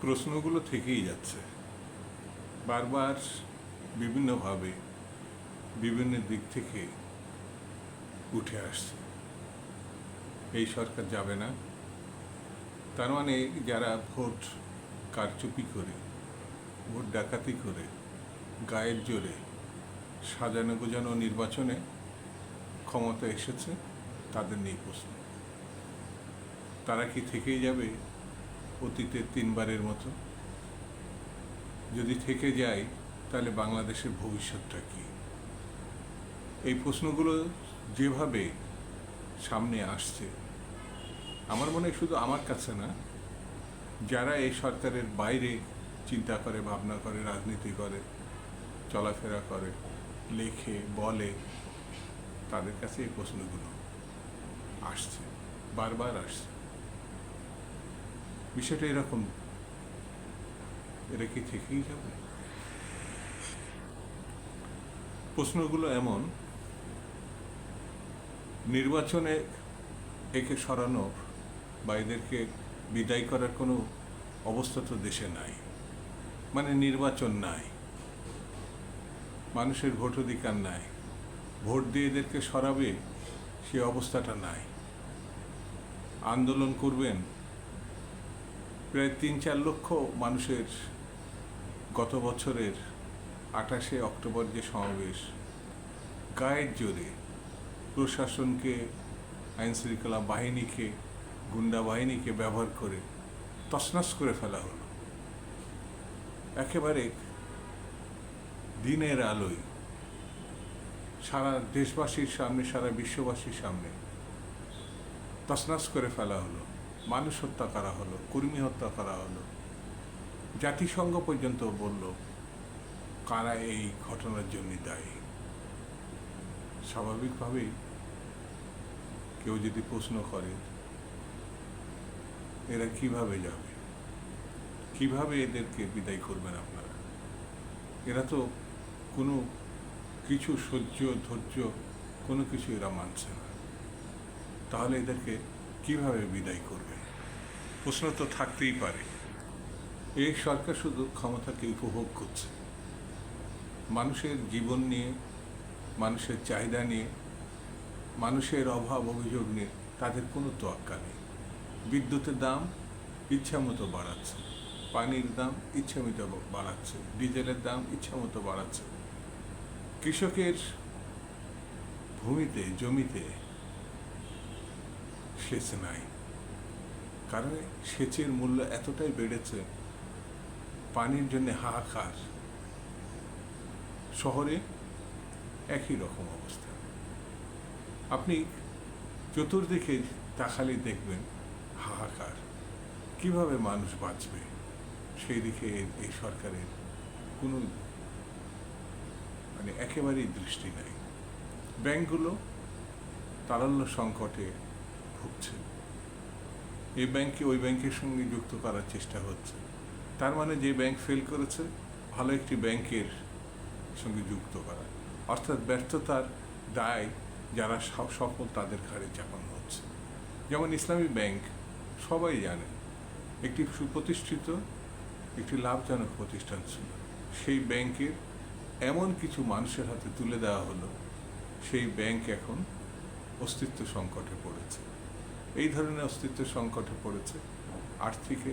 প্রশ্নগুলো থেকেই যাচ্ছে, বারবার বিভিন্নভাবে বিভিন্ন দিক থেকে উঠে আসছে। এই সরকার যাবে না, তার মানে যারা ভোট কারচুপি করে, ভোট ডাকাতি করে, গায়ের জোরে সাজানো গোজানো নির্বাচনে ক্ষমতা এসেছে, তাদের নেই প্রশ্ন। তারা কি থেকেই যাবে অতীতের 3বারের মতো? যদি থেকে যায় তাহলে বাংলাদেশের ভবিষ্যৎটা কি? এই প্রশ্নগুলো যেভাবে সামনে আসছে, আমার মনে হয় শুধু আমার কাছে না, যারা এই সরকারের বাইরে চিন্তা করে, ভাবনা করে, রাজনীতি করে, চলাফেরা করে, লেখে, বলে, তাদের কাছে এই প্রশ্নগুলো আসছে, বারবার আসছে। বিষয়টা এরকম, এরা কি থেকেই যাবে? প্রশ্নগুলো এমন, নির্বাচনে একে সরানোর বা এদেরকে বিদায় করার কোনো অবস্থা তো দেশে নাই। মানে নির্বাচন নাই, মানুষের ভোটাধিকার নাই, ভোট দিয়ে এদেরকে সরাবে সে অবস্থাটা নাই। আন্দোলন করবেন, প্রায় 3-4 লক্ষ মানুষের গত বছরের 28শে অক্টোবর যে সমাবেশ, গায়ের জোরে প্রশাসনকে, আইনশৃঙ্খলা বাহিনীকে, গুন্ডা বাহিনীকে ব্যবহার করে তছনছ করে ফেলা হলো। একেবারে দিনের আলোয় সারা দেশবাসীর সামনে, সারা বিশ্ববাসীর সামনে তছনছ করে ফেলা হলো। মানুষ হত্যা করা হলো, কর্মী হত্যা করা হলো। জাতিসংঘ পর্যন্ত বলল কারা এই ঘটনার জন্য দায়ী। স্বাভাবিকভাবেই কেউ যদি প্রশ্ন করে এরা কিভাবে যাবে, কিভাবে এদেরকে বিদায় করবেন আপনারা? এরা তো কোনো কিছু সহ্য, ধৈর্য কোনো কিছু এরা মানছে না, তাহলে এদেরকে কিভাবে বিদায় করবে? প্রশ্ন তো থাকতেই পারে। এই সরকার শুধু ক্ষমতাকে উপভোগ করছে, মানুষের জীবন নিয়ে, মানুষের চাহিদা নিয়ে, মানুষের অভাব অভিযোগ নিয়ে তাদের কোনো তোয়াক্কা নেই। বিদ্যুতের দাম ইচ্ছা মতো বাড়াচ্ছে, পানির দাম ইচ্ছা মতো বাড়াচ্ছে, ডিজেলের দাম ইচ্ছা মতো বাড়াচ্ছে। কৃষকের ভূমিতে, জমিতে সেচ নাই, কারণ সেচের মূল্য এতটাই বেড়েছে, পানির জন্য হাহাকার। শহরে একই রকম অবস্থা। আপনি চতুর্দিকে তাকালে দেখবেন হাহাকার। কিভাবে মানুষ বাঁচবে সেই দিকে এই সরকারের কোনো একেবারেই দৃষ্টি নাই। ব্যাংকগুলো তারল্য সংকটে ভুগছে, এই ব্যাংককে ওই ব্যাংকের সঙ্গে যুক্ত করার চেষ্টা হচ্ছে। তার মানে যে ব্যাংক ফেল করেছে ভালো একটি ব্যাংকের সঙ্গে যুক্ত করা, অর্থাৎ ব্যর্থতার দায় যারা সফল তাদের ঘাড়ে চাপানো হচ্ছে। যেমন ইসলামী ব্যাংক সবাই জানে একটি সুপ্রতিষ্ঠিত, একটি লাভজনক প্রতিষ্ঠান ছিল। সেই ব্যাংকের এমন কিছু মানুষের হাতে তুলে দেওয়া হলো, সেই ব্যাংক এখন অস্তিত্ব সংকটে পড়েছে। এই ধরনের অস্তিত্ব সংকটে পড়েছে 8 থেকে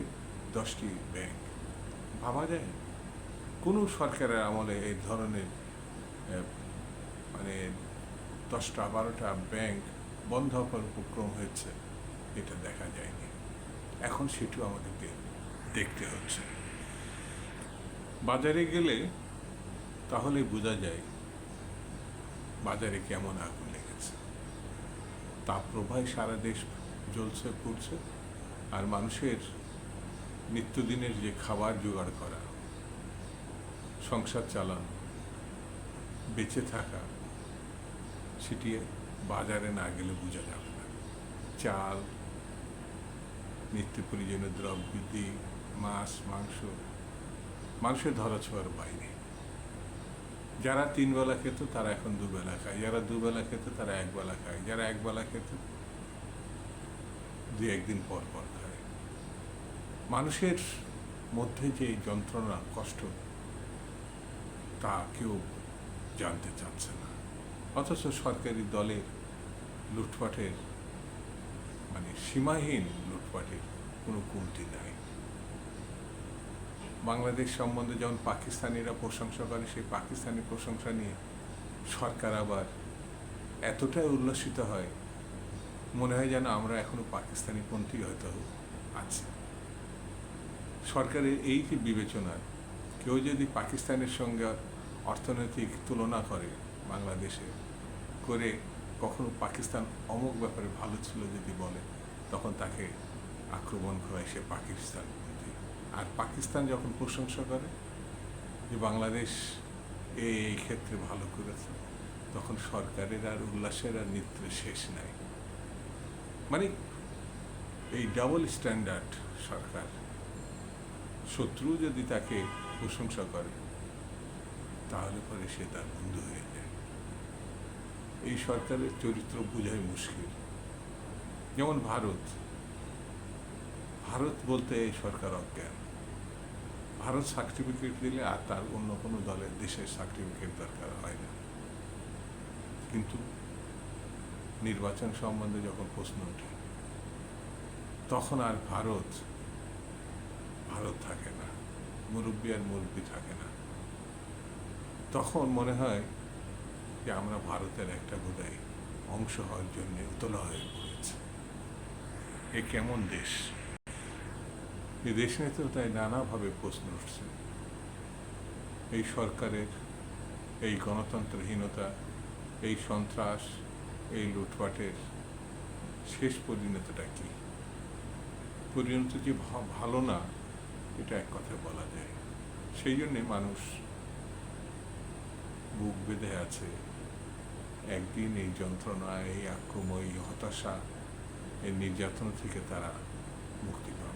10টি ব্যাংক। ভাবা যায় কোনো সরকারের আমলে এই ধরনের 10টা-12টা ব্যাংক বন্ধ হওয়ার উপক্রম হয়েছে, এটা দেখা যায়নি। এখন সেটিও আমাদেরকে দেখতে হচ্ছে। বাজারে গেলে তাহলে বোঝা যায় বাজারে কেমন আগুন লেগেছে। তাপপ্রবাহে সারা দেশ জ্বলছে, পুড়ছে, আর মানুষের নিত্যদিনের যে খাবার জোগাড় করা, সংসার চালানো, বেঁচে থাকা, সেটি বাজারে না গেলে বোঝা যাবে না। চাল, নিত্য প্রয়োজনীয় দ্রব্য, মাছ, মাংস, মানুষের ধরাছোঁয়ার বাইরে। যারা 3 বেলা খেত তারা এখন 2 বেলা খায়, যারা 2 বেলা খেত তারা 1 বেলা খায়, যারা 1 বেলা খেত 2-1 দিন পর পর খায়। মানুষের মধ্যে যে যন্ত্রণা কষ্ট তা কেউ জানতে চাচ্ছে না, অথচ সরকারি দলের লুটপাটের মানে সীমাহীন লুটপাটের কোনো কমতি নাই। বাংলাদেশ সম্বন্ধে যেমন পাকিস্তানিরা প্রশংসা করে, সেই পাকিস্তানি প্রশংসা নিয়ে সরকার আবার এতটাই উল্লসিত হয়, মনে হয় যেন আমরা এখনো পাকিস্তানিপন্থী হয়তো আছি। সরকারের এই যে বিবেচনা, কেউ যদি পাকিস্তানের সঙ্গে অর্থনৈতিক তুলনা করে বাংলাদেশে করে, কখনো পাকিস্তান অমুক ব্যাপারে ভালো ছিল যদি বলে, তখন তাকে আক্রমণ করে সে পাকিস্তানপন্থী। আর পাকিস্তান যখন প্রশংসা করে যে বাংলাদেশ এই ক্ষেত্রে ভালো করেছে, তখন সরকারের আর উল্লাসের আর নিত্য শেষ নাই। মানে এই ডাবল স্ট্যান্ডার্ড সরকার। শত্রু যদি তাকে প্রশংসা করে তাহলে পরে সে তার বন্ধু হয়ে যায়। এই সরকারের চরিত্র বোঝাই মুশকিল। যেমন ভারত বলতে এই সরকার অজ্ঞান। ভারত সার্টিফিকেট দিলে আর তার অন্য কোনো দলের দেশের সার্টিফিকেট দরকার হয় না। কিন্তু নির্বাচন সম্বন্ধে যখন প্রশ্ন ওঠে, তখন আর ভারত থাকে না, মুরব্বী আর মুরব্বী থাকে না। তখন মনে হয় যে আমরা ভারতের একটা বোধহয় অংশ হওয়ার জন্য উতলা হয়ে পড়েছে। এ কেমন দেশ? এই দেশ নিয়ে তো তাই নানাভাবে প্রশ্ন উঠছে। এই সরকারের এই গণতন্ত্রহীনতা, এই সন্ত্রাস, এই লুটপাটের শেষ পরিণতিটা কি? পরিণতি যে ভালো না, এটা এক কথায় বলা যায়। সেই জন্যে মানুষ বুক বেঁধে আছে, একদিন এই যন্ত্রণা, এই আক্রমণ, এই হতাশা, এই নির্যাতন থেকে তারা মুক্তি পাবে।